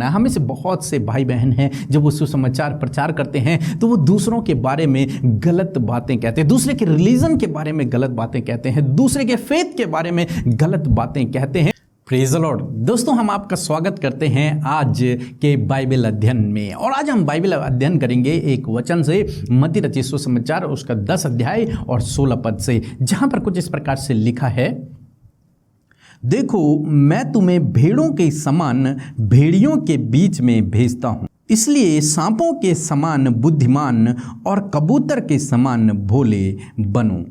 हमें से बहुत से भाई बहन हैं जब वो सुसमाचार प्रचार करते हैं तो वो दूसरों के बारे में गलत बातें कहते हैं, दूसरे के रिलीजन के बारे में गलत बातें कहते हैं, दूसरे के फेथ के बारे में गलत बातें कहते हैं। Praise the Lord. दोस्तों, हम आपका स्वागत करते हैं आज के बाइबल अध्ययन में। और आज हम बाइबल अध्ययन करेंगे एक वचन से, मत्ती रचित सुसमाचार उसका 10 अध्याय और 16 पद से, जहां पर कुछ इस प्रकार से लिखा है, देखो मैं तुम्हें भेड़ों के समान भेड़ियों के बीच में भेजता हूं, इसलिए सांपों के समान बुद्धिमान और कबूतर के समान भोले बनो।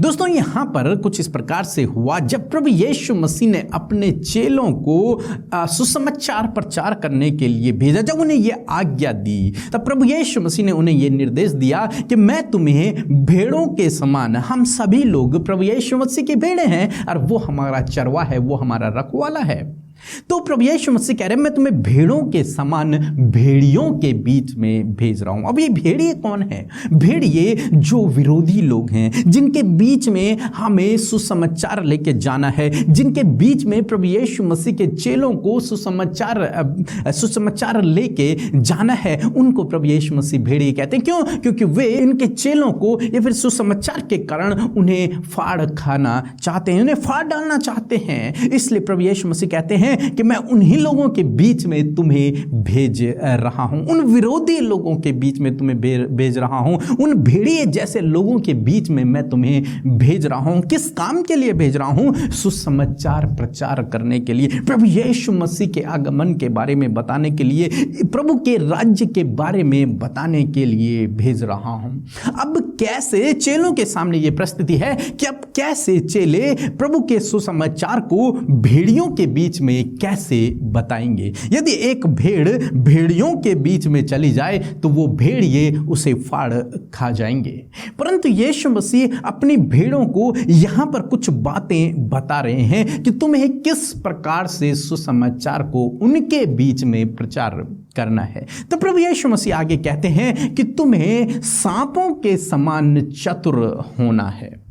दोस्तों, यहाँ पर कुछ इस प्रकार से हुआ जब प्रभु यीशु मसीह ने अपने चेलों को सुसमाचार प्रचार करने के लिए भेजा। जब उन्हें यह आज्ञा दी तब प्रभु यीशु मसीह ने उन्हें यह निर्देश दिया कि मैं तुम्हें भेड़ों के समान, हम सभी लोग प्रभु यीशु मसीह के भेड़े हैं और वो हमारा चरवा है, वो हमारा रखवाला है। तो प्रभु यीशु मसीह कह रहे हैं मैं तुम्हें भेड़ों के समान भेड़ियों के बीच में भेज रहा हूं। अब ये भेड़िए कौन है? भेड़िए जो विरोधी लोग हैं, जिनके बीच में हमें सुसमाचार लेके जाना है, जिनके बीच में प्रभु यीशु मसीह के चेलों को सुसमाचार लेके जाना है, उनको प्रभु यीशु मसीह भेड़िए कहते हैं। क्यों? क्योंकि वे इनके चेलों को या फिर सुसमाचार के कारण उन्हें फाड़ खाना चाहते हैं, उन्हें फाड़ डालना चाहते हैं। इसलिए प्रभु यीशु मसीह कहते हैं कि मैं उन्हीं लोगों के बीच में तुम्हें भेज रहा हूं, उन विरोधी लोगों के बीच में तुम्हें भेज रहा हूं, उन भेड़िए जैसे लोगों के बीच में मैं तुम्हें भेज रहा हूं। किस काम के लिए भेज रहा हूं? सुसमाचार प्रचार करने के लिए, प्रभु यीशु मसीह के आगमन के बारे में बताने के लिए, प्रभु के राज्य के बारे में बताने के लिए भेज रहा हूं। अब कैसे चेलों के सामने यह परिस्थिति है कि अब कैसे चेले प्रभु के सुसमाचार को भेड़ियों के बीच में कैसे बताएंगे? यदि एक भेड़ भेड़ियों के बीच में चली जाए तो वो भेड़िए उसे फाड़ खा जाएंगे। परंतु यीशु मसीह अपनी भेड़ों को यहां पर कुछ बातें बता रहे हैं कि तुम्हें किस प्रकार से सुसमाचार को उनके बीच में प्रचार करना है। तो प्रभु यीशु मसीह आगे कहते हैं कि तुम्हें सांपों के समान चतुर होना है।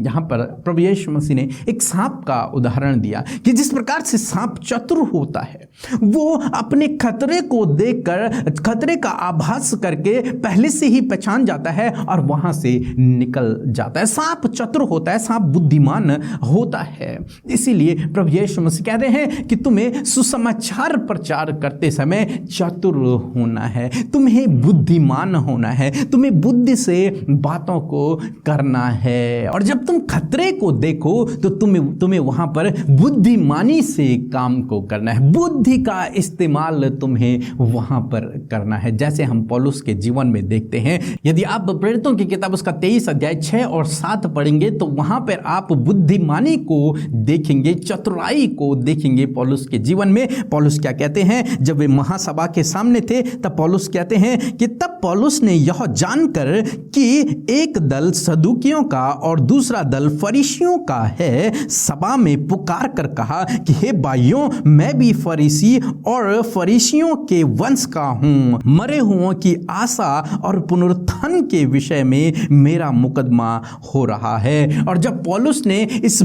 यहाँ पर प्रभु यीशु मसीह ने एक सांप का उदाहरण दिया कि जिस प्रकार से सांप चतुर होता है, वो अपने खतरे को देखकर, खतरे का आभास करके पहले से ही पहचान जाता है और वहां से निकल जाता है। सांप चतुर होता है, सांप बुद्धिमान होता है। इसीलिए प्रभु यीशु मसीह कहते हैं कि तुम्हें सुसमाचार प्रचार करते समय चतुर होना है, तुम्हें बुद्धिमान होना है, तुम्हें बुद्धि से बातों को करना है। और जब तुम खतरे को देखो तो तुम्हें वहां पर बुद्धिमानी से काम को करना है, बुद्धि का इस्तेमाल तुम्हें वहां पर करना है। जैसे हम पौलुस के जीवन में देखते हैं, यदि आप प्रेरितों की किताब उसका 23 अध्याय 6 और 7 पढ़ेंगे तो वहां पर आप बुद्धिमानी को देखेंगे, चतुराई को देखेंगे। पौलुस के जीवन में पौलुस क्या कहते हैं, जब वे महासभा के सामने थे तब पौलुस कहते हैं कि तब पौलुस ने यह जानकर कि एक दल सदूकियों का और दूसरा दल फरीसियों का है, सभा में पुकार कर कहा कि हे भाइयों, मैं भी फरीसी और फरीसियों के वंश का हूं। मरे हुओं की आशा और पुनरुत्थान के विषय में मेरा मुकदमा हो रहा है। और जब पौलुस ने इस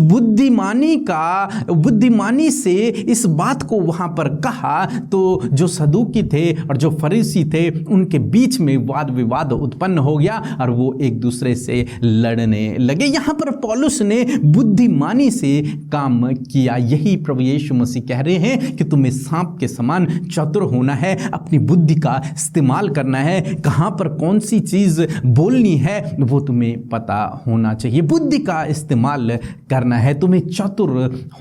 बुद्धिमानी से इस बात को वहां पर कहा तो जो सदूकी थे और जो फरीसी थे उनके बीच में वाद विवाद उत्पन्न हो गया और वो एक दूसरे से लड़ने लगे। यहां पर पौलुस ने बुद्धिमानी से काम किया। यही प्रभु यीशु मसीह कह रहे हैं कि तुम्हें सांप के समान चतुर होना है, अपनी बुद्धि का इस्तेमाल करना है, कहां पर कौन सी चीज बोलनी है वो तुम्हें पता होना चाहिए, बुद्धि का इस्तेमाल करना है, तुम्हें चतुर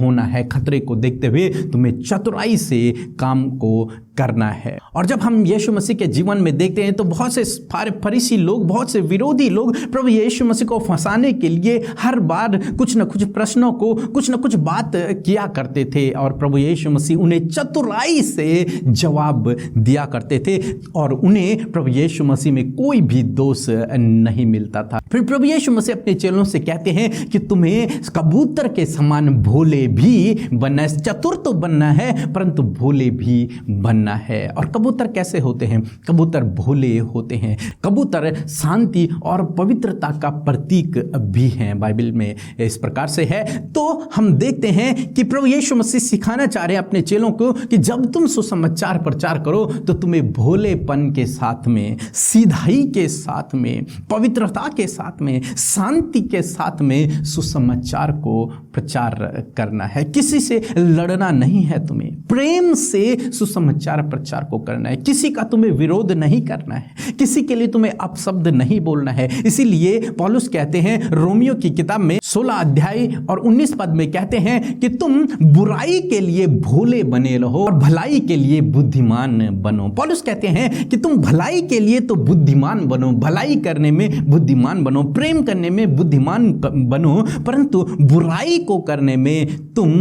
होना है। खतरे को देखते हुए तुम्हें चतुराई से काम को करना है। और जब हम यीशु मसीह के जीवन में देखते हैं तो बहुत से फरीसी लोग, बहुत से विरोधी लोग प्रभु यीशु मसीह को फंसाने के लिए हर बार कुछ न कुछ प्रश्नों को, कुछ न कुछ बात किया करते थे और प्रभु यीशु मसीह उन्हें चतुराई से जवाब दिया करते थे और उन्हें प्रभु यीशु मसीह में कोई भी दोष नहीं मिलता था। फिर प्रभु यीशु मसीह अपने चेलों से कहते हैं कि तुम्हें कबूतर के समान भोले भी बनना है। चतुर तो बनना है परंतु भोले भी बनना है। और कबूतर कैसे होते हैं? कबूतर भोले होते हैं। कबूतर शांति और पवित्रता का प्रतीक भी हैं। हैं, बाइबल में इस प्रकार से है। तो हम देखते हैं कि प्रभु यीशु मसीह सिखाना चाह रहे हैं अपने चेलों को कि जब तुम सुसमाचार प्रचार करो तो तुम्हें भोलेपन के साथ में, सीधाई के साथ में, पवित्रता के साथ में, शांति के साथ में सुसमाचार को प्रचार करना है। किसी से लड़ना नहीं है, तुम्हें प्रेम से सुसमाचार प्रचार को करना है। किसी का तुम्हें विरोध नहीं करना है, किसी के लिए तुम्हें अपशब्द नहीं बोलना है। इसीलिए पौलुस कहते हैं रोमियो की किताब में 16 अध्याय और 19 पद में कहते हैं कि तुम बुराई के लिए भोले बने रहो और भलाई के लिए बुद्धिमान बनो। पौलुस कहते हैं कि तुम भलाई के लिए तो बुद्धिमान बनो, भलाई करने में बुद्धिमान बनो, प्रेम करने में बुद्धिमान बनो, परंतु बुराई को करने में तुम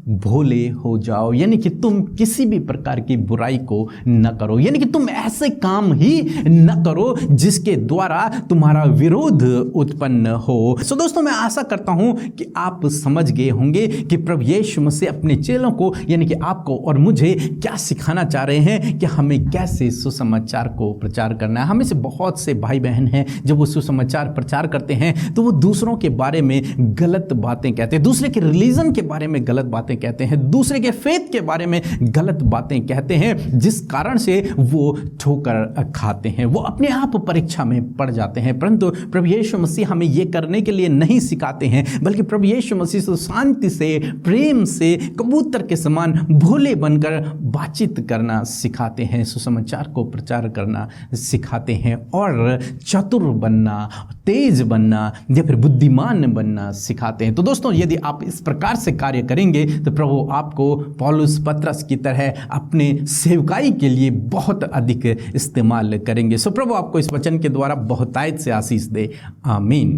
भोले हो जाओ। यानी कि तुम किसी भी प्रकार की बुराई को न करो, यानी कि तुम ऐसे काम ही न करो जिसके द्वारा तुम्हारा विरोध उत्पन्न हो। सो दोस्तों, मैं आशा करता हूं कि आप समझ गए होंगे कि प्रभु यीशु मसीह अपने चेलों को, यानी कि आपको और मुझे क्या सिखाना चाह रहे हैं कि हमें कैसे सुसमाचार को प्रचार करना है। हमें से बहुत से भाई बहन हैं जब वो सुसमाचार प्रचार करते हैं तो वो दूसरों के बारे में गलत बातें कहते हैं, दूसरे के रिलीजन के बारे में गलत बातें कहते हैं, दूसरे के फेथ के बारे में गलत बातें कहते हैं, जिस कारण से वो ठोकर खाते हैं, वो अपने आप परीक्षा में पड़ जाते हैं। परंतु प्रभु यीशु मसीह हमें ये करने के लिए नहीं सिखाते हैं, बल्कि प्रभु यीशु मसीह से शांति से, प्रेम से, कबूतर के समान भोले बनकर बातचीत करना सिखाते हैं, सुसमाचार को प्रचार करना सिखाते हैं और चतुर बनना, तेज बनना या फिर बुद्धिमान बनना सिखाते हैं। तो दोस्तों, यदि आप इस प्रकार से कार्य करेंगे तो प्रभु आपको पौलुस पतरस की तरह अपने सेवकाई के लिए बहुत अधिक इस्तेमाल करेंगे। सो प्रभु आपको इस वचन के द्वारा बहुतायत से आशीष दे। आमीन।